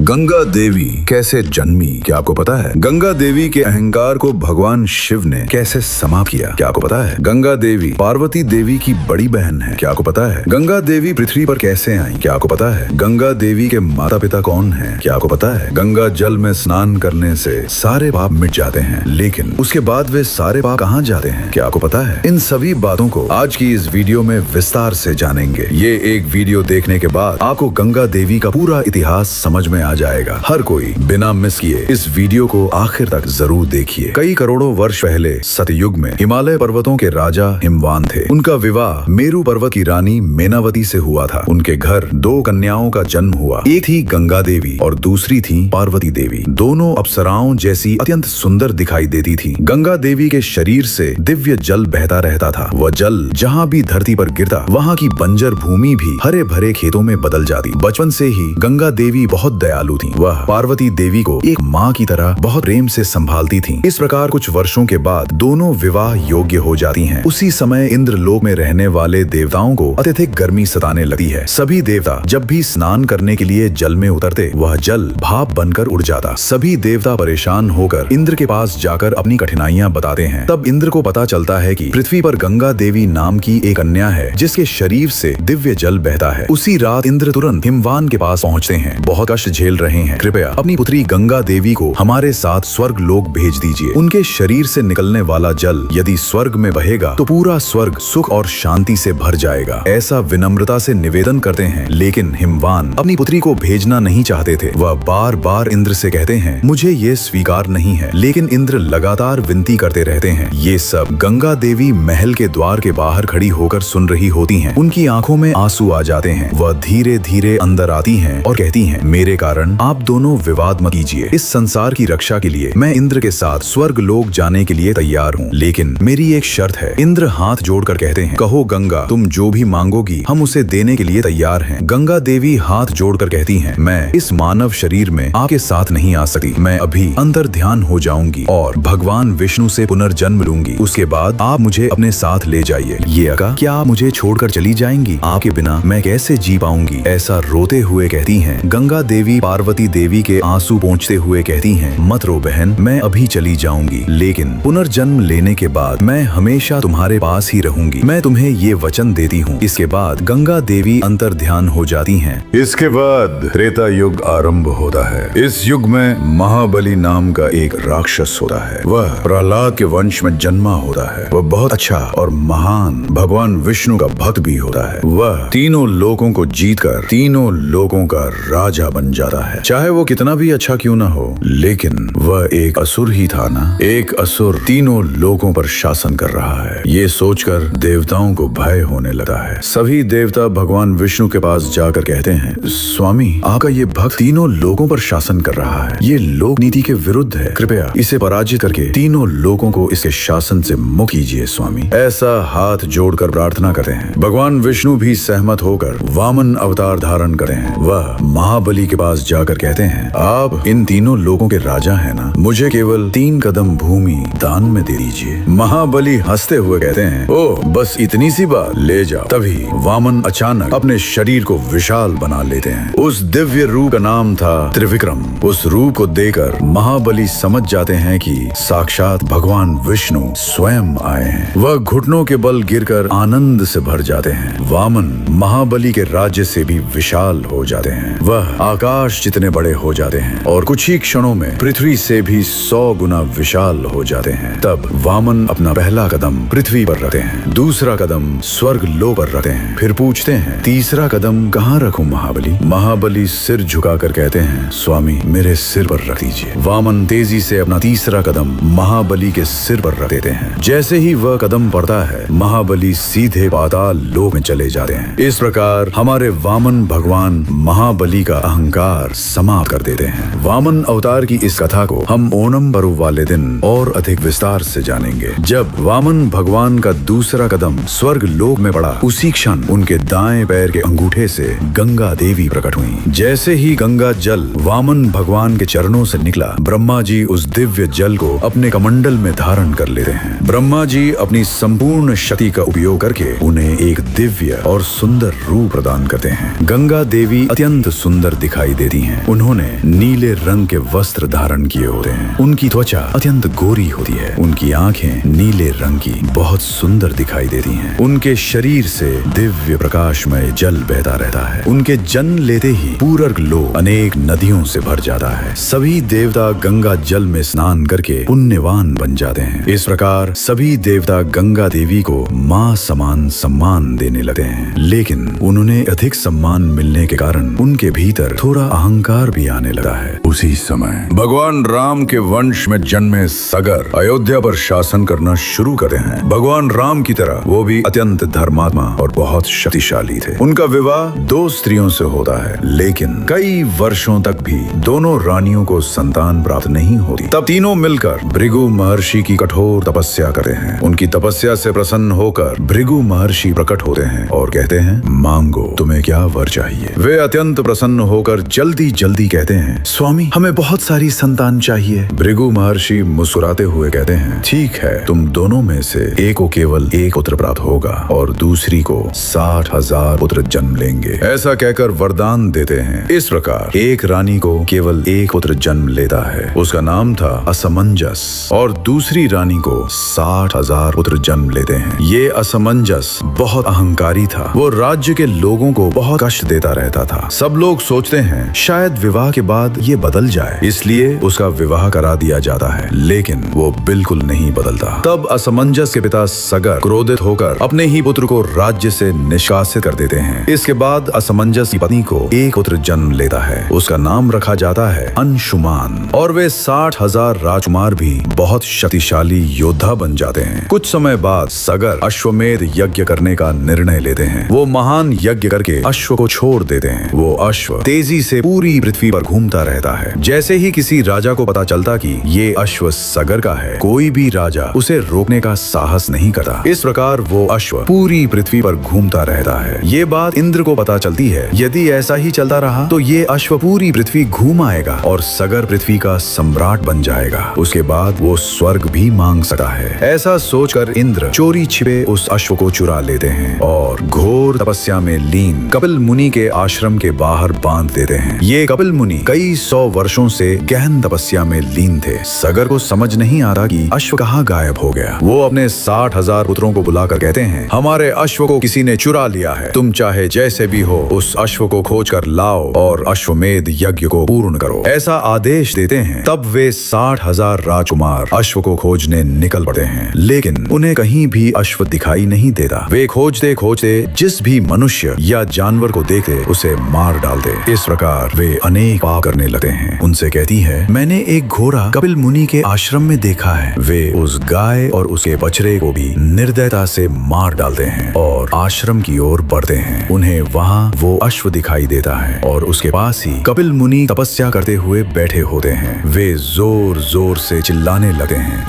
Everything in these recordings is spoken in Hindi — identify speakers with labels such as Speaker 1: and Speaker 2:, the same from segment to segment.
Speaker 1: गंगा देवी कैसे जन्मी, क्या आपको पता है? गंगा देवी के अहंकार को भगवान शिव ने कैसे समाप्त किया, क्या आपको पता है? गंगा देवी पार्वती देवी की बड़ी बहन है, क्या आपको पता है? गंगा देवी पृथ्वी पर कैसे आई, क्या आपको पता है? गंगा देवी के माता पिता कौन हैं, क्या आपको पता है? गंगा जल में स्नान करने से सारे पाप मिट जाते हैं, लेकिन उसके बाद वे सारे पाप कहाँ जाते हैं, क्या आपको पता है? इन सभी बातों को आज की इस वीडियो में विस्तार से जानेंगे। ये एक वीडियो देखने के बाद आपको गंगा देवी का पूरा इतिहास समझ में आ जाएगा। हर कोई बिना मिस किए इस वीडियो को आखिर तक जरूर देखिए। कई करोड़ों वर्ष पहले सतयुग में हिमालय पर्वतों के राजा हिमवान थे। उनका विवाह मेरु पर्वत की रानी मेनावती से हुआ था। उनके घर दो कन्याओं का जन्म हुआ। एक थी गंगा देवी और दूसरी थी पार्वती देवी। दोनों अप्सराओं जैसी अत्यंत सुंदर दिखाई देती थी। गंगा देवी के शरीर से दिव्य जल बहता रहता था। वह जल जहाँ भी धरती पर गिरता, वहाँ की बंजर भूमि भी हरे भरे खेतों में बदल जाती। बचपन से ही गंगा देवी बहुत दयालु थी। वह पार्वती देवी को एक माँ की तरह बहुत प्रेम से संभालती थी। इस प्रकार कुछ वर्षों के बाद दोनों विवाह योग्य हो जाती हैं। उसी समय इंद्रलोक में रहने वाले देवताओं को अत्यधिक गर्मी सताने लगती है। सभी देवता जब भी स्नान करने के लिए जल में उतरते, वह जल भाप बनकर उड़ जाता। सभी देवता परेशान होकर इंद्र के पास जाकर अपनी कठिनाइयां बताते हैं। तब इंद्र को पता चलता है कि पृथ्वी पर गंगा देवी नाम की एक कन्या है, जिसके शरीर से दिव्य जल बहता है। उसी रात इंद्र तुरंत हिमवान के पास पहुँचते हैं। बहुत कष्ट झेल रहे हैं, कृपया अपनी पुत्री गंगा देवी को हमारे साथ स्वर्ग लोक भेज दीजिए। उनके शरीर से निकलने वाला जल यदि स्वर्ग में बहेगा तो पूरा स्वर्ग सुख और शांति से भर जाएगा। ऐसा विनम्रता से निवेदन करते हैं, लेकिन हिमवान अपनी पुत्री को भेजना नहीं चाहते थे। वह बार बार इंद्र से कहते हैं, मुझे ये स्वीकार नहीं है, लेकिन इंद्र लगातार विनती करते रहते हैं। ये सब गंगा देवी महल के द्वार के बाहर खड़ी होकर सुन रही होती हैं। उनकी आंखों में आंसू आ जाते हैं। वह धीरे धीरे अंदर आती हैं और कहती हैं, मेरे कारण आप दोनों विवाद मत कीजिए। इस संसार की रक्षा के लिए मैं इंद्र के साथ स्वर्ग लोक जाने के लिए तैयार हूँ, लेकिन मेरी एक शर्त है। इंद्र हाथ जोड़कर कहते हैं, कहो गंगा, तुम जो भी मांगोगी हम उसे देने के लिए तैयार हैं। गंगा देवी हाथ जोड़कर कहती हैं, मैं इस मानव शरीर में आपके साथ नहीं आ सकती। मैं अभी अंतर ध्यान हो जाऊंगी और भगवान विष्णु से पुनर्जन्म लूंगी। उसके बाद आप मुझे अपने साथ ले जाइए। ये अका, क्या आप मुझे छोड़कर चली जाएंगी? आपके बिना मैं कैसे जी पाऊंगी? ऐसा रोते हुए कहती हैं। गंगा देवी पार्वती देवी के आंसू पोंछते हुए कहती हैं, मत रो बहन, मैं अभी चली जाऊंगी, लेकिन पुनर्जन्म लेने के बाद मैं हमेशा तुम्हारे पास ही रहूंगी। मैं तुम्हें ये वचन देती हूँ। इसके बाद गंगा देवी अंतर ध्यान हो जाती हैं।
Speaker 2: इसके बाद त्रेता युग आरंभ होता है। इस युग में महाबली नाम का एक राक्षस होता है। वह प्रहलाद के वंश में जन्मा होता है। वह बहुत अच्छा और महान भगवान विष्णु का भक्त भी होता है। वह तीनों लोगों को जीतकर तीनों लोगों का राजा बन जाता है। चाहे वो कितना भी अच्छा क्यों ना हो, लेकिन वह एक असुर ही था ना। एक असुर तीनों लोगों पर शासन कर रहा है। ये सोचकर देवताओं को भय होने लगा है। सभी देवता भगवान विष्णु के पास जाकर कहते हैं, स्वामी, आपका ये भक्त तीनों लोगों पर शासन कर रहा है। ये लोक नीति के विरुद्ध है। कृपया इसे पराजित करके तीनों लोगों को इसके शासन से मुक्त कीजिए स्वामी। ऐसा हाथ जोड़कर प्रार्थना करते हैं। भगवान विष्णु भी सहमत होकर वामन अवतार धारण करते हैं। वह महाबली के पास जाकर कहते हैं, आप इन तीनों लोगों के राजा हैं ना, मुझे केवल 3 कदम भूमि दान में दे दीजिए। महाबली हंसते हुए कहते हैं, ओह बस इतनी सी बात, ले जाओ। तभी वामन अचानक अपने शरीर को विशाल बना लेते हैं। उस दिव्य रूप का नाम था त्रिविक्रम। उस रूप को देखकर महाबली समझ जाते हैं कि साक्षात भगवान विष्णु स्वयं आए हैं। वह घुटनों के बल गिरकर आनंद से भर जाते हैं। वामन महाबली के राज्य से भी विशाल हो जाते हैं। वह आकाश जितने बड़े हो जाते हैं और कुछ ही क्षणों में पृथ्वी से भी 100 गुना विशाल हो जाते हैं। तब वामन अपना पहला कदम पृथ्वी पर रखते हैं, दूसरा कदम स्वर्ग लोक पर रखते हैं। फिर पूछते हैं, तीसरा कदम कहाँ रखूं महाबली? महाबली सिर झुकाकर कहते हैं, स्वामी, मेरे सिर पर रख दीजिए। वामन तेजी से अपना तीसरा कदम महाबली के सिर पर रख देते हैं। जैसे ही वह कदम पड़ता है, महाबली सीधे पाताल लोक में चले जाते हैं। इस प्रकार हमारे वामन भगवान महाबली का अहंकार समाप्त कर देते हैं। वामन अवतार की इस कथा को हम ओणम पर्व वाले दिन और अधिक विस्तार से जानेंगे। जब वामन भगवान का दूसरा कदम स्वर्ग लोक में पड़ा, उसी क्षण उनके दाएं पैर के अंगूठे से गंगा देवी प्रकट हुई। जैसे ही गंगा जल वामन भगवान के चरणों से निकला, ब्रह्मा जी उस दिव्य जल को अपने कमंडल में धारण कर लेते हैं। ब्रह्मा जी अपनी संपूर्ण शक्ति का उपयोग करके उन्हें एक दिव्य और सुंदर रूप प्रदान करते हैं। गंगा देवी अत्यंत सुंदर दिखाई देती होती हैं। उन्होंने नीले रंग के वस्त्र धारण किए होते हैं। उनकी त्वचा अत्यंत गोरी होती है। उनकी आंखें नीले रंग की बहुत सुंदर दिखाई देती हैं। उनके शरीर से दिव्य प्रकाशमय जल बहता रहता है। उनके जन्म लेते ही पूरा लोक अनेक नदियों से भर जाता है। सभी देवता गंगा जल में स्नान करके पुण्यवान बन जाते हैं। इस प्रकार सभी देवता गंगा देवी को माँ समान सम्मान देने लगते हैं। लेकिन उन्होंने अधिक सम्मान मिलने के कारण उनके भीतर थोड़ा अहंकार भी आने लगा है। उसी समय भगवान राम के वंश में जन्मे सगर अयोध्या पर शासन करना शुरू करते हैं। भगवान राम की तरह वो भी अत्यंत धर्मात्मा और बहुत शक्तिशाली थे। उनका विवाह 2 स्त्रियों से होता है, लेकिन कई वर्षों तक भी दोनों रानियों को संतान प्राप्त नहीं होती। तब तीनों मिलकर भृगु महर्षि की कठोर तपस्या करते हैं। उनकी तपस्या से प्रसन्न होकर भृगु महर्षि प्रकट होते हैं और कहते हैं, मांगो, तुम्हें क्या वर चाहिए। वे अत्यंत प्रसन्न होकर जल्दी जल्दी कहते हैं, स्वामी, हमें बहुत सारी संतान चाहिए। भृगु महर्षि मुस्कुराते हुए कहते हैं, ठीक है, तुम दोनों में से एक को केवल एक पुत्र प्राप्त होगा और दूसरी को 60,000 पुत्र जन्म लेंगे। ऐसा कहकर वरदान देते हैं। इस प्रकार एक रानी को केवल एक पुत्र जन्म लेता है। उसका नाम था असमंजस, और दूसरी रानी को 60,000 पुत्र जन्म लेते हैं। ये असमंजस बहुत अहंकारी था। वो राज्य के लोगों को बहुत कष्ट देता रहता था। सब लोग सोचते हैं शायद विवाह के बाद ये बदल जाए, इसलिए उसका विवाह करा दिया जाता है, लेकिन वो बिल्कुल नहीं बदलता। तब असमंजस के पिता सगर क्रोधित होकर अपने ही पुत्र को राज्य से निष्कासित कर देते हैं। इसके बाद असमंजस की पत्नी को एक पुत्र जन्म लेता है। उसका नाम रखा जाता है अंशुमान, और वे 60,000 राजकुमार भी बहुत शक्तिशाली योद्धा बन जाते हैं। कुछ समय बाद सगर अश्वमेध यज्ञ करने का निर्णय लेते हैं। वो महान यज्ञ करके अश्व को छोड़ देते हैं। वो अश्व तेजी से पूरी पृथ्वी पर घूमता रहता है। जैसे ही किसी राजा को पता चलता कि ये अश्व सगर का है, कोई भी राजा उसे रोकने का साहस नहीं करता। इस प्रकार वो अश्व पूरी पृथ्वी पर घूमता रहता है। ये बात इंद्र को पता चलती है। यदि ऐसा ही चलता रहा तो ये अश्व पूरी पृथ्वी घूम आएगा और सगर पृथ्वी का सम्राट बन जाएगा। उसके बाद वो स्वर्ग भी मांग सकता है। ऐसा सोचकर इंद्र चोरी छिपे उस अश्व को चुरा लेते हैं और घोर तपस्या में लीन कपिल मुनि के आश्रम के बाहर बांध देते हैं। ये कपिल मुनि कई 100 वर्षों से गहन तपस्या में लीन थे। सगर को समझ नहीं आ रहा कि अश्व कहाँ गायब हो गया। वो अपने 60,000 पुत्रों को बुलाकर कहते हैं, हमारे अश्व को किसी ने चुरा लिया है। तुम चाहे जैसे भी हो उस अश्व को खोज कर लाओ और अश्वमेध यज्ञ को पूर्ण करो। ऐसा आदेश देते हैं। तब वे 60,000 राजकुमार अश्व को खोजने निकल पड़ते हैं, लेकिन उन्हें कहीं भी अश्व दिखाई नहीं देता। वे खोजते खोजते जिस भी मनुष्य या जानवर को देखते उसे मार डालते। इस प्रकार वे अनेक पाप करने लगते हैं। उनसे कहती है, मैंने एक घोड़ा कपिल मुनि के आश्रम में देखा है। वे उस गाय और उसके बछड़े को भी निर्दयता से मार डालते हैं और आश्रम की ओर बढ़ते हैं। उन्हें वहाँ वो अश्व दिखाई देता है और उसके पास ही कपिल मुनि तपस्या करते हुए बैठे होते हैं। वे जोर जोर से चिल्लाने लगते हैं,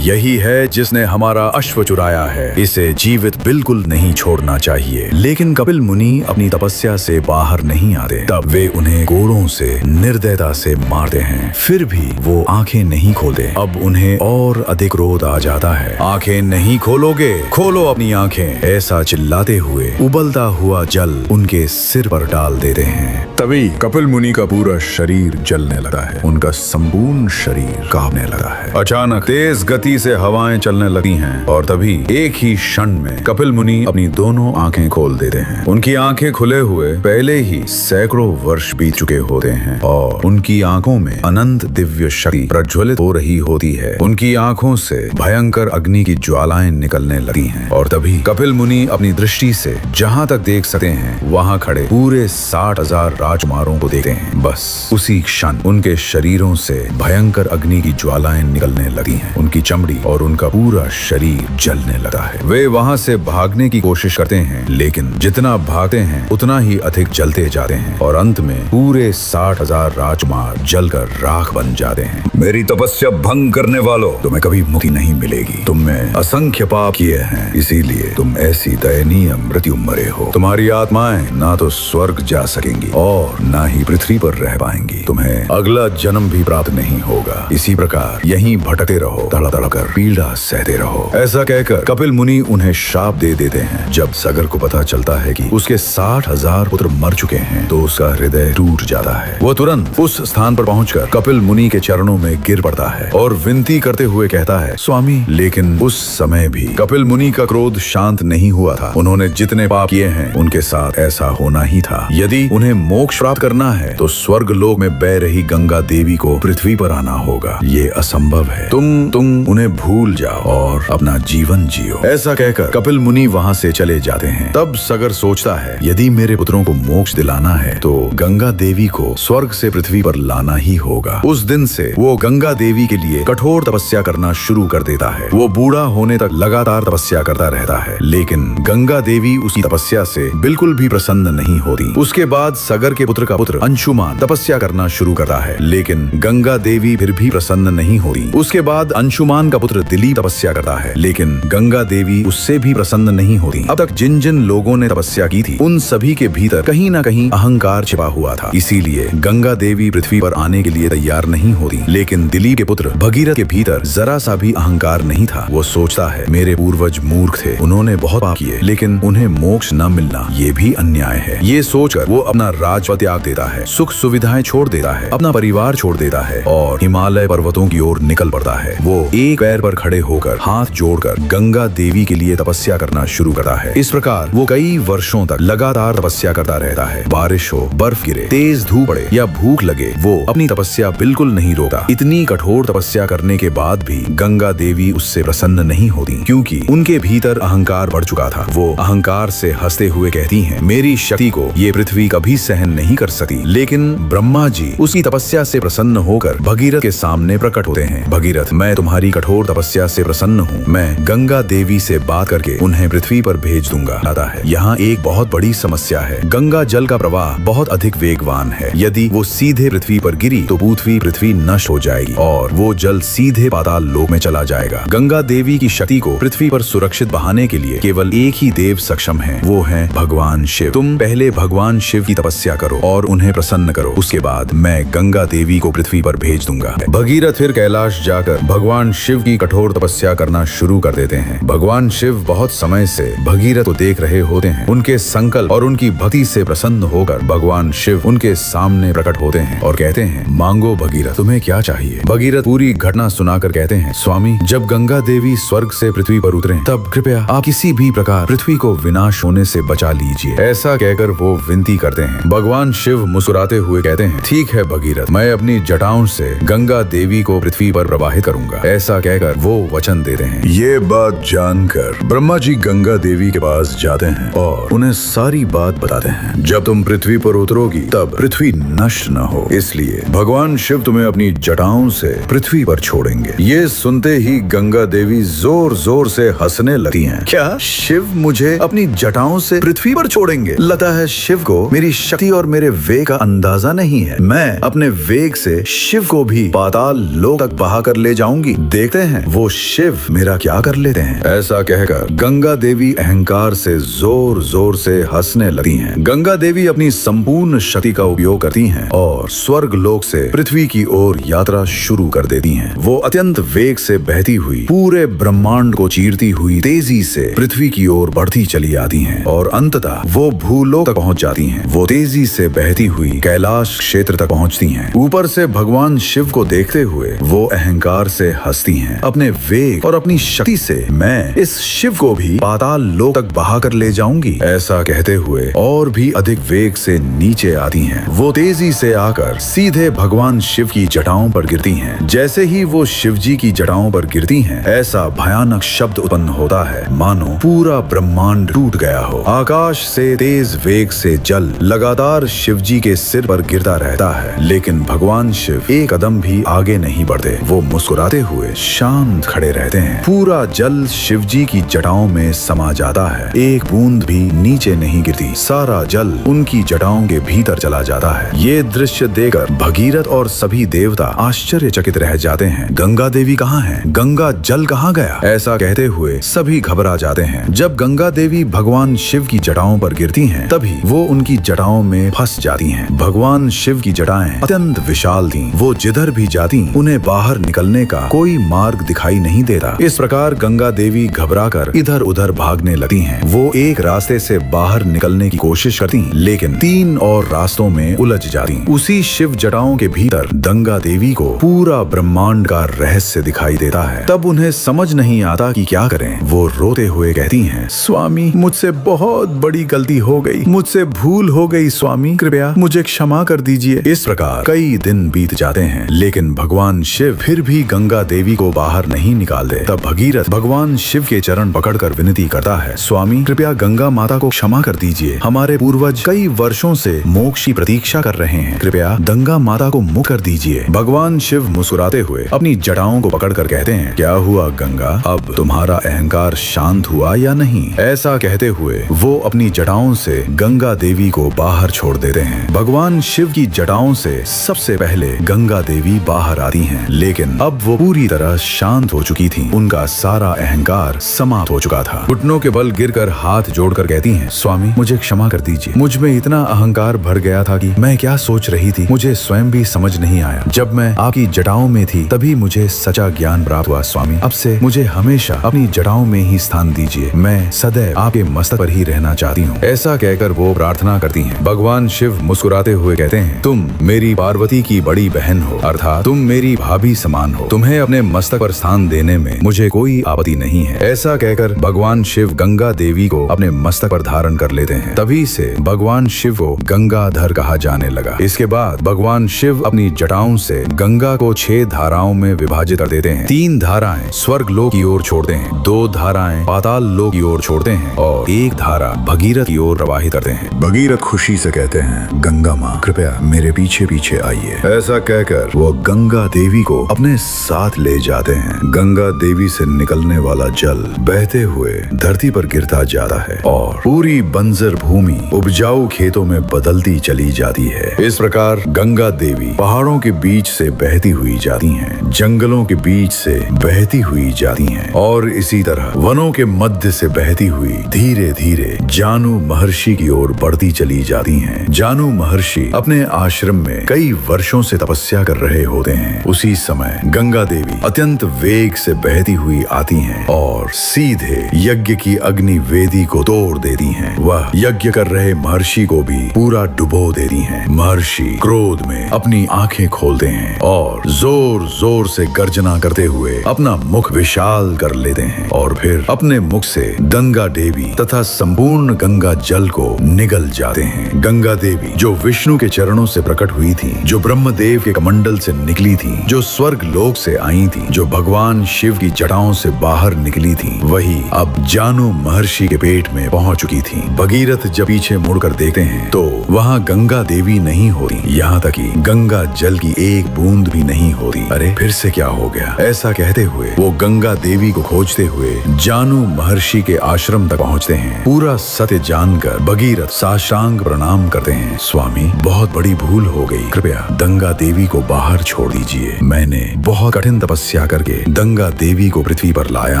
Speaker 2: यही है जिसने हमारा अश्व चुराया है। इसे जीवित बिल्कुल नहीं छोड़ना चाहिए। लेकिन कपिल मुनि अपनी तपस्या से बाहर नहीं आते। तब वे उन्हें कोड़ों से निर्दयता से मारते हैं। फिर भी वो आंखें नहीं खोलते। अब उन्हें और अधिक क्रोध आ जाता है। आंखें नहीं खोलोगे, खोलो अपनी आंखें, ऐसा चिल्लाते हुए उबलता हुआ जल उनके सिर पर डाल देते हैं। तभी कपिल मुनि का पूरा शरीर जलने लगा है। उनका संपूर्ण शरीर कांपने लगा है। अचानक तेज गति से हवाएं चलने लगी हैं और तभी एक ही क्षण में कपिल मुनि अपनी दोनों आंखें खोल देते हैं। उनकी आंखें खुले हुए पहले ही सैकड़ों वर्ष बीत चुके होते हैं और उनकी आंखों में अनंत दिव्य शक्ति प्रज्वलित हो रही होती है। उनकी आंखों से भयंकर अग्नि की ज्वालाएं निकलने लगी हैं और तभी कपिल मुनि अपनी दृष्टि से जहां तक देख सकते हैं वहां खड़े पूरे 60,000 राजकुमारों को देखते हैं। बस उसी क्षण उनके शरीरों से भयंकर अग्नि की ज्वालाएं निकलने लगी हैं। उनकी चमड़ी और उनका पूरा शरीर जलने लगा है। वे वहां से भागने की कोशिश करते हैं, लेकिन जितना भागते हैं उतना ही अधिक जलते जाते हैं और अंत में पूरे 60,000 राजकुमार जलकर राख बन जाते हैं। मेरी तपस्या भंग करने वालों, तुम्हें कभी मुक्ति नहीं मिलेगी। तुमने असंख्य पाप किए हैं, इसीलिए तुम ऐसी दयनीय मृत्यु मरे हो। तुम्हारी आत्माएं ना तो स्वर्ग जा सकेंगी और ना ही पृथ्वी पर रह पाएंगी। तुम्हें अगला जन्म भी प्राप्त नहीं होगा। इसी प्रकार यहीं भटकते रहो, तड़प तड़प कर पीड़ा सहते रहो। ऐसा कहकर कपिल मुनि उन्हें शाप दे देते हैं। जब सगर को पता चलता है कि उसके 60,000 पुत्र मर चुके हैं तो उसका हृदय टूट जाता है। वो तुरंत उस स्थान पर पहुंचकर कपिल मुनि के चरणों में गिर पड़ता है और विनती करते हुए कहता है, स्वामी। लेकिन उस समय भी कपिल मुनि का क्रोध शांत नहीं हुआ था। उन्होंने जितने पाप किए हैं उनके साथ ऐसा होना ही था। यदि उन्हें मोक्ष प्राप्त करना है तो स्वर्ग लोक में बह रही गंगा देवी को पृथ्वी पर आना होगा। ये असंभव है। तुम उन्हें भूल जाओ और अपना जीवन जियो। ऐसा कहकर कपिल मुनि वहाँ से चले जाते हैं। तब सगर सोचता है, यदि मेरे पुत्रों को मोक्ष दिलाना है तो गंगा देवी को स्वर्ग से पृथ्वी पर लाना ही होगा। उस दिन से वो गंगा देवी के लिए कठोर तपस्या करना शुरू कर देता है। वो बूढ़ा होने तक लगातार तपस्या करता रहता है, लेकिन गंगा देवी उसकी तपस्या से बिल्कुल भी प्रसन्न नहीं होती। उसके बाद सगर के पुत्र का पुत्र अंशुमान तपस्या करना शुरू करता है, लेकिन गंगा देवी फिर भी प्रसन्न नहीं होती। उसके बाद अंशुमान का पुत्र दिलीप तपस्या करता है, लेकिन गंगा देवी उससे भी प्रसन्न नहीं होती। अब तक जिन जिन लोगों ने तपस्या की थी उन सभी के भीतर कहीं ना कहीं अहंकार छिपा हुआ था। इसीलिए गंगा देवी पृथ्वी पर आने के लिए तैयार नहीं होती। लेकिन दिलीप के पुत्र भगीरथ के भीतर जरा सा भी अहंकार नहीं था। वो सोचता है, मेरे पूर्वज मूर्ख थे, उन्होंने बहुत पाप किए, लेकिन उन्हें मोक्ष न मिलना ये भी अन्याय है। ये सोचकर वो अपना राज त्याग देता है, सुख सुविधाएं छोड़ देता है, अपना परिवार छोड़ देता है और हिमालय पर्वतों की ओर निकल पड़ता है। वो एक पैर पर खड़े होकर हाथ जोड़कर गंगा देवी के लिए तपस्या करना शुरू करता है। इस प्रकार वो कई वर्षों तक लगातार तपस्या करता रहता है। बारिश हो, बर्फ गिरे, तेज धूप पड़े या भूख लगे, वो अपनी तपस्या बिल्कुल नहीं रोकता। इतनी कठोर तपस्या करने के बाद भी गंगा देवी उससे प्रसन्न नहीं होती, क्योंकि उनके भीतर अहंकार बढ़ चुका था। वो अहंकार से हंसते हुए कहती हैं, मेरी शक्ति को ये पृथ्वी कभी सहन नहीं कर सकती। लेकिन ब्रह्मा जी उसकी तपस्या से प्रसन्न होकर भगीरथ के सामने प्रकट होते हैं। भगीरथ, मैं तुम्हारी कठोर तपस्या से प्रसन्न हूँ। मैं गंगा देवी से बात करके उन्हें पृथ्वी पर भेज दूंगा। आता है, यहाँ एक बहुत बड़ी समस्या है। गंगा जल का प्रवाह बहुत अधिक वेगवान है। यदि वो सीधे पृथ्वी पर गिरी तो पृथ्वी नष्ट हो जाएगी और वो जल सीधे पाताल लोक में चला जाएगा। गंगा देवी की शक्ति को पृथ्वी पर सुरक्षित बहाने के लिए केवल एक ही देव सक्षम है, वो है भगवान शिव। तुम पहले भगवान शिव की तपस्या करो और उन्हें प्रसन्न करो, उसके बाद मैं गंगा देवी को पृथ्वी पर भेज दूंगा। भगीरथ फिर कैलाश जाकर भगवान शिव की कठोर तपस्या करना शुरू कर देते हैं। भगवान शिव बहुत समय से भगीरथ को देख रहे होते हैं। उनके संकल्प और उनकी भक्ति से प्रसन्न होकर भगवान शिव उनके सामने प्रकट होते हैं और कहते हैं, मांगो भगीरथ, तुम्हें क्या चाहिए। भगीरथ पूरी घटना सुनाकर कहते हैं, स्वामी, जब गंगा देवी स्वर्ग से पृथ्वी पर उतरे तब कृपया आप किसी भी प्रकार पृथ्वी को विनाश होने से बचा लीजिए। ऐसा कहकर वो विनती करते हैं। भगवान शिव मुस्कुराते हुए कहते हैं, ठीक है भगीरथ, मैं अपनी जटाओं से गंगा देवी को पृथ्वी पर प्रवाहित करूंगा। ऐसा कहकर वो वचन देते हैं। ये बात जानकर ब्रह्मा जी गंगा देवी के पास जाते हैं और उन्हें सारी बात बताते हैं। जब तुम पृथ्वी पर उतरोगी तब पृथ्वी नष्ट न हो, इसलिए भगवान शिव तुम्हें अपनी जटाओं से पृथ्वी पर छोड़ेंगे। ये सुनते ही गंगा देवी जोर जोर से हंसने लगती हैं। क्या शिव मुझे अपनी जटाओं से पृथ्वी पर छोड़ेंगे? लगता है शिव को मेरी शक्ति और मेरे वेग का अंदाजा नहीं है। मैं अपने वेग से शिव को भी पाताल लोक तक बहा कर ले जाऊंगी। देखते हैं वो शिव मेरा क्या कर लेते हैं। ऐसा कहकर गंगा देवी अहंकार से जोर जोर से हंसने लगती हैं। गंगा देवी अपनी संपूर्ण शक्ति का उपयोग करती हैं और स्वर्ग लोक से पृथ्वी की ओर यात्रा शुरू कर देती हैं। वो अत्यंत वेग से बहती हुई पूरे ब्रह्मांड को चीरती हुई तेजी से पृथ्वी की ओर बढ़ती चली आती हैं और अंततः वो भूलोक तक पहुंच जाती हैं। वो तेजी से बहती हुई कैलाश क्षेत्र तक पहुंचती हैं। ऊपर से भगवान शिव को देखते हुए वो अहंकार से हंसती हैं। अपने वेग और अपनी शक्ति से मैं इस शिव को भी पाताल लोक तक बहा कर ले जाऊंगी। ऐसा कहते हुए और भी अधिक वेग से नीचे आती हैं। वो तेजी से आकर सीधे भगवान शिव की जटाओं पर गिरती हैं। जैसे ही वो शिव जी की जटाओं पर गिरती हैं, ऐसा भयानक शब्द उत्पन्न होता है मानो पूरा ब्रह्मांड टूट गया हो। आकाश से तेज वेग से जल लगातार शिव जी के सिर पर गिरता रहता है, लेकिन भगवान शिव एक कदम भी आगे नहीं बढ़ते। वो मुस्कुराते हुए शांत खड़े रहते हैं। पूरा जल शिव जी की जटाओं में समा जाता है, एक बूंद भी नीचे नहीं गिरती। सारा जल उनकी जटाओं के भीतर चला जाता है। ये दृश्य देखकर भगीरथ और सभी देवता आश्चर्यचकित रह जाते हैं। गंगा देवी कहाँ है? गंगा जल कहाँ गया? ऐसा कहते हुए सभी घबरा जाते हैं। जब गंगा देवी भगवान शिव की जटाओं पर गिरती हैं, तभी वो उनकी जटाओं में फंस जाती हैं। भगवान शिव की जटाएं अत्यंत विशाल थीं। वो जिधर भी जाती उन्हें बाहर निकलने का कोई मार्ग दिखाई नहीं देता। इस प्रकार गंगा देवी घबराकर इधर उधर भागने लगती हैं। वो एक रास्ते से बाहर निकलने की कोशिश करती, लेकिन 3
Speaker 1: और रास्तों में उलझ जाती। उसी शिव जटाओं के भीतर गंगा देवी को पूरा ब्रह्मांड का रहस्य दिखाई देता है। तब उन्हें समझ नहीं आता कि क्या करें। वो रोते हुए कहती हैं, स्वामी मुझसे बहुत बड़ी गलती हो गई, मुझसे भूल हो गई स्वामी, कृपया मुझे क्षमा कर दीजिए। इस प्रकार कई दिन बीत जाते हैं, लेकिन भगवान शिव फिर भी गंगा देवी को बाहर नहीं निकालते। तब भगीरथ भगवान शिव के चरण पकड़कर विनती करता है, स्वामी कृपया गंगा माता को क्षमा कर दीजिए, हमारे पूर्वज कई वर्षों से मोक्ष की प्रतीक्षा कर रहे हैं, कृपया गंगा माता को मुक्त कर दीजिए। भगवान शिव मुस्कुराते हुए अपनी जटाओं को पकड़कर कहते हैं, क्या हुआ गंगा, अब तुम्हारा अहंकार शांत हुआ या नहीं? ऐसा कहते हुए वो अपनी जटाओं से गंगा देवी को बाहर छोड़ देते हैं। भगवान शिव की जटाओं से सबसे पहले गंगा देवी बाहर आती हैं, लेकिन अब वो पूरी तरह शांत हो चुकी थी। उनका सारा अहंकार समाप्त हो चुका था। घुटनों के बल गिरकर हाथ जोड़कर कहती हैं, स्वामी मुझे क्षमा कर दीजिए, मुझ में इतना अहंकार भर गया था कि मैं क्या सोच रही थी मुझे स्वयं भी समझ नहीं आया। जब मैं आपकी जटाओं में थी तभी मुझे सच्चा ज्ञान प्राप्त हुआ। स्वामी अब से मुझे हमेशा अपनी जटाओं में ही स्थान दीजिए, मैं सदैव आपके मस्तक पर ही रहना चाहती हूँ। ऐसा कहकर वो प्रार्थना करती हैं। भगवान शिव मुस्कुराते हुए कहते हैं, तुम मेरी पार्वती की बड़ी बहन हो, अर्थात तुम मेरी भाभी समान हो, तुम्हें अपने मस्तक पर स्थान देने में मुझे कोई आपत्ति नहीं है। ऐसा कहकर भगवान शिव गंगा देवी को अपने मस्तक पर धारण कर लेते हैं। तभी से भगवान शिव को गंगाधर कहा जाने लगा। इसके बाद भगवान शिव अपनी जटाओं से गंगा को 6 धाराओं में विभाजित कर देते हैं। 3 धाराएं स्वर्ग लोक की ओर छोड़ते हैं, 2 धाराएं पाताल लोक की ओर छोड़ते हैं और 1 धारा भगीरथ की ओर प्रवाहित करते हैं।
Speaker 2: भगीरथ खुशी से कहते हैं, गंगा माँ कृपया मेरे पीछे पीछे आइए। ऐसा कहकर वो गंगा देवी को अपने साथ ले जाते हैं। गंगा देवी से निकलने वाला जल बहते हुए धरती पर गिरता जाता है और पूरी बंजर भूमि उपजाऊ खेतों में बदलती चली जाती है। इस प्रकार गंगा देवी पहाड़ों के बीच से बहती हुई जाती हैं, जंगलों के बीच से बहती हुई जाती हैं और इसी तरह वनों के मध्य से बहती हुई धीरे धीरे जानु महर्षि की ओर बढ़ती चली जाती हैं। जानु महर्षि अपने आश्रम में कई वर्षों से तपस्या कर रहे होते हैं। उसी समय गंगा देवी अत्यंत वेग से बहती हुई आती हैं और सीधे यज्ञ की अग्नि वेदी को तोड़ देती हैं। वह यज्ञ कर रहे महर्षि को भी पूरा डुबो देती हैं। महर्षि क्रोध में अपनी आंखें खोलते हैं और जोर जोर से गर्जना करते हुए अपना मुख विशाल कर लेते हैं और फिर अपने मुख से गंगा देवी तथा संपूर्ण गंगा जल को निगल जाते हैं। गंगा देवी जो विष्णु के चरणों से प्रकट हुई थी, जो ब्रह्मदेव के कमंडल से निकली थी, जो स्वर्ग लोक से आई थी, जो भगवान शिव की जटाओं से बाहर निकली थी, वही अब जानु महर्षि के पेट में पहुंच चुकी थी। भगीरथ जब पीछे मुड़कर देखते हैं तो वहाँ गंगा देवी नहीं होती, यहाँ तक कि गंगा जल की एक बूंद भी नहीं होती। अरे फिर से क्या हो गया? ऐसा कहते हुए वो गंगा देवी को खोजते हुए जानु महर्षि के आश्रम तक पहुँचते हैं। पूरा सत्य जानकर भगीरथ साष्टांग प्रणाम करते हैं, स्वामी बहुत बड़ी भूल हो गई, कृपया गंगा देवी को बाहर छोड़ दीजिए। मैंने बहुत कठिन तपस्या करके गंगा देवी को पृथ्वी पर लाया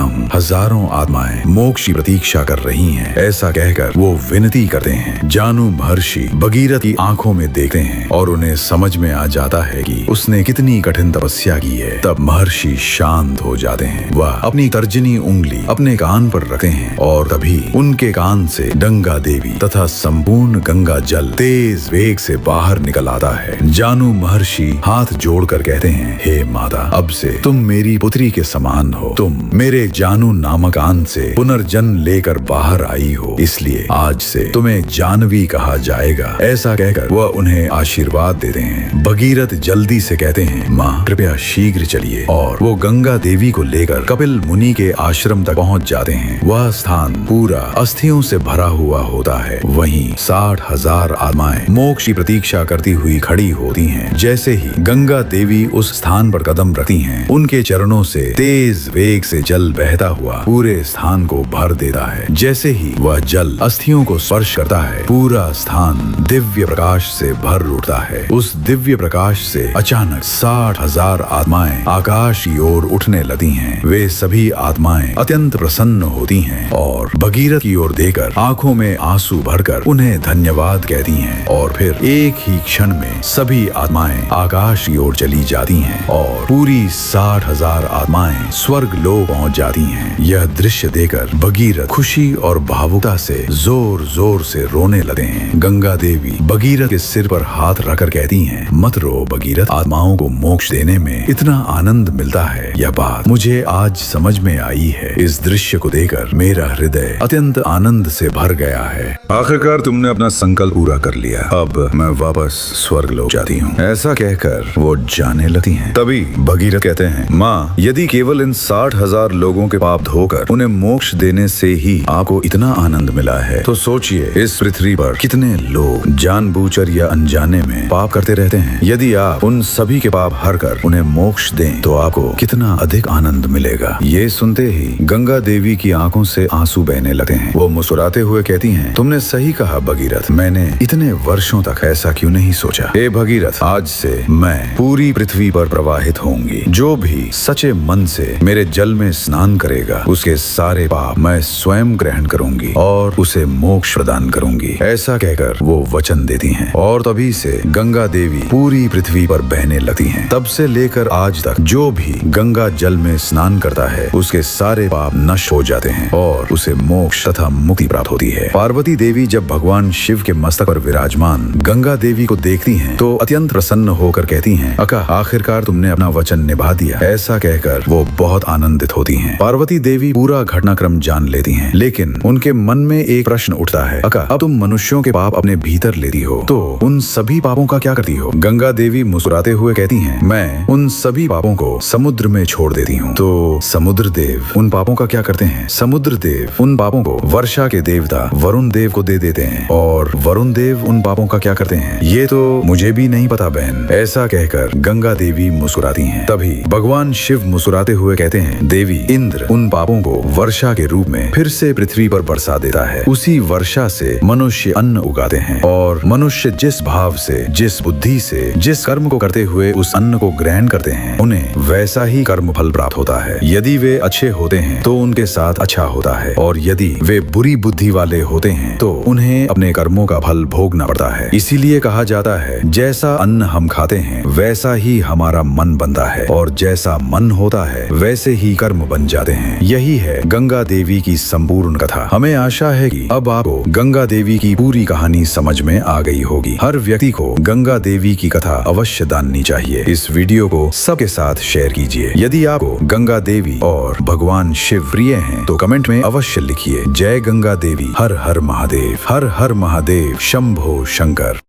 Speaker 2: हूँ, हजारों आत्माएं मोक्ष की प्रतीक्षा कर रही हैं। ऐसा कहकर वो विनती करते हैं। जानु महर्षि भगीरथ की आंखों में देखते हैं और उन्हें समझ में आ जाता है कि उसने कितनी कठिन तपस्या की है। तब महर्षि शांत हो जाते हैं। वह अपनी तर्जनी उंगली अपने कान पर रखते हैं और तभी उनके कान से गंगा देवी तथा संपूर्ण गंगा जल तेज वेग से बाहर निकल आता है। जानु महर्षि हाथ जोड़कर कहते हैं, हे माता, अब से तुम मेरी पुत्री के समान हो। तुम मेरे जानु नामक आन से पुनर्जन्म लेकर बाहर आई हो, इसलिए आज से तुम्हें जानवी कहा जाएगा। ऐसा कहकर वह उन्हें आशीर्वाद देते हैं। भगीरथ जल्दी से कहते हैं, माँ कृपया शीघ्र चलिए, और वो गंगा देवी को लेकर कपिल मुनि के आश्रम तक पहुँच जाते हैं। वह स्थान पूरा अस्थियों से भरा हुआ होता है। वहीं 60,000 आत्माएं मोक्ष की प्रतीक्षा करती हुई खड़ी होती हैं। जैसे ही गंगा देवी उस स्थान पर कदम रखती हैं, उनके चरणों से तेज वेग से जल बहता हुआ पूरे स्थान को भर देता है। जैसे ही वह जल अस्थियों को स्पर्श करता है, पूरा स्थान दिव्य प्रकाश से भर उठता है। उस दिव्य प्रकाश से अचानक 60,000 आत्माएं आकाश की ओर उठने लगती हैं। वे सभी आत्माएं अत्यंत प्रसन्न होती हैं और भगीरथ की ओर देखकर आंखों में आंसू भरकर उन्हें धन्यवाद कहती हैं और फिर एक ही क्षण में सभी आत्माएं आकाश की ओर चली जाती हैं और पूरी 60,000 आत्माएं स्वर्ग लोक पहुंच जाती हैं। यह दृश्य देखकर भगीरथ खुशी और भावुकता से जोर जोर से रोने लगे हैं। गंगा देवी भगीरथ के सिर पर हाथ रखकर कहती हैं, मत रो भगीरथ, आत्माओं को मोक्ष देने में इतना आनंद मिलता है, यह बात मुझे आज समझ में आई है। इस दृश्य को देखकर मेरा हृदय अत्यंत आनंद से भर गया है। आखिरकार तुमने अपना संकल्प पूरा कर लिया, अब मैं वापस स्वर्गलोक जाती हूँ। ऐसा कहकर वो जाने लगती हैं। तभी भगीरथ कहते हैं, माँ, यदि केवल इन 60,000 लोगों के पाप धोकर उन्हें मोक्ष देने से ही आपको इतना आनंद मिला है, तो सोचिए इस पृथ्वी पर कितने लोग जानबूझकर या अनजाने में पाप करते रहते हैं। यदि आप उन सभी के पाप हर कर उन्हें मोक्ष दें तो आपको कितना अधिक आनंद मिलेगा। ये सुनते ही गंगा देवी की आंखों से आंसू बहने लगते हैं। वो मुस्कुराते हुए कहती हैं, तुमने सही कहा भगीरथ, मैंने इतने वर्षों तक ऐसा क्यों नहीं सोचा। हे भगीरथ, आज से मैं पूरी पृथ्वी पर प्रवाहित होंगी। जो भी सच्चे मन से मेरे जल में स्नान करेगा उसके सारे पाप मैं स्वयं ग्रहण करूंगी और उसे मोक्ष प्रदान करूंगी। ऐसा कहकर वो वचन देती हैं और तभी से गंगा देवी पूरी पृथ्वी पर बहने लगती हैं। तब से लेकर आज तक जो भी गंगा जल में स्नान करता है उसके सारे पाप नष्ट हो जाते हैं और उसे मोक्ष तथा मुक्ति प्राप्त होती है। पार्वती देवी जब भगवान शिव के मस्तक पर विराजमान गंगा देवी को देखती हैं तो अत्यंत प्रसन्न होकर कहती हैं, अका, आखिरकार तुमने अपना वचन निभा दिया। ऐसा कहकर वो बहुत आनंदित होती हैं। पार्वती देवी पूरा घटनाक्रम जान लेती हैं, लेकिन उनके मन में एक प्रश्न उठता है, अका, अब तुम मनुष्यों के पाप अपने भीतर लेती हो तो उन सभी पापों का क्या करती हो। गंगा देवी मुस्कुराते हुए कहती हैं, मैं उन सभी पापों को समुद्र में छोड़ देती हूँ। तो समुद्र देव उन पापों का क्या करते हैं। समुद्र देव उन पापों को वर्षा के देवता वरुण देव को दे देते हैं और वरुण देव उन पापों का क्या करते हैं, ये तो मुझे भी नहीं पता बहन। ऐसा कहकर गंगा देवी मुस्कुराती हैं। तभी भगवान शिव मुस्कुराते हुए कहते हैं, देवी, इंद्र उन पापों को वर्षा के रूप में फिर से पृथ्वी पर बरसा देता है। उसी वर्षा से मनुष्य अन्न उगाते हैं और मनुष्य जिस भाव से, जिस बुद्धि से, जिस कर्म को करते हुए उस अन्न को ग्रहण करते हैं उन्हें वैसा ही कर्म फल प्राप्त होता है। यदि वे अच्छे होते हैं तो उनके साथ अच्छा होता है और यदि वे बुरी बुद्धि वाले होते हैं तो उन्हें अपने कर्मों का फल भोगना पड़ता है। इसीलिए कहा जाता है, जैसा अन्न हम खाते हैं वैसा ही हमारा मन बनता है और जैसा मन होता है वैसे ही कर्म बन जाते हैं। यही है गंगा देवी की संपूर्ण कथा। हमें आशा है कि अब आपको गंगा देवी की पूरी कहानी समझ में आ गई होगी। हर व्यक्ति को गंगा देवी की कथा अवश्य जाननी चाहिए। इस वीडियो को सबके साथ शेयर कीजिए। यदि आपको गंगा देवी और भगवान शिव प्रिय हैं तो कमेंट में अवश्य लिखिए, जय गंगा देवी, हर हर महादेव, हर हर महादेव, शंभो शंकर।